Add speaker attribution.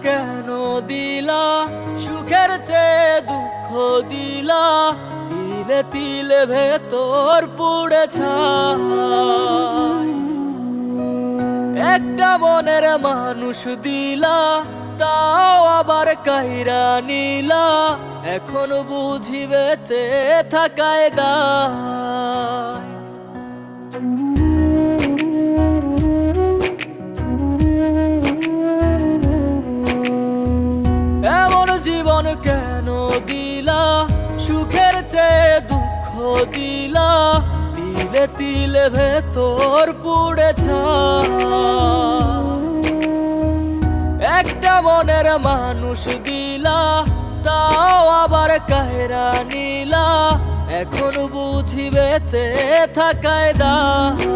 Speaker 1: কেন দিলা, সুখের চেয়ে দুঃখ দিলা, তিলে তিলে ভেতর পুড়ে ছাই। একটা মনের মানুষ দিলা, তাও আবার কাইরা নিলা, এখন বুঝি বেঁচে থাকায় দায়। এমন জীবন কেন দিলা, সুখের চেয়ে দুঃখ দিলা, তিলে তিলে ভেতর পুড়ে ছাই। একটা মনের মানুষ দিলা, তাও আবার কাহেরা নিলা, এখন বুঝি বেঁচে থাকায় দায়।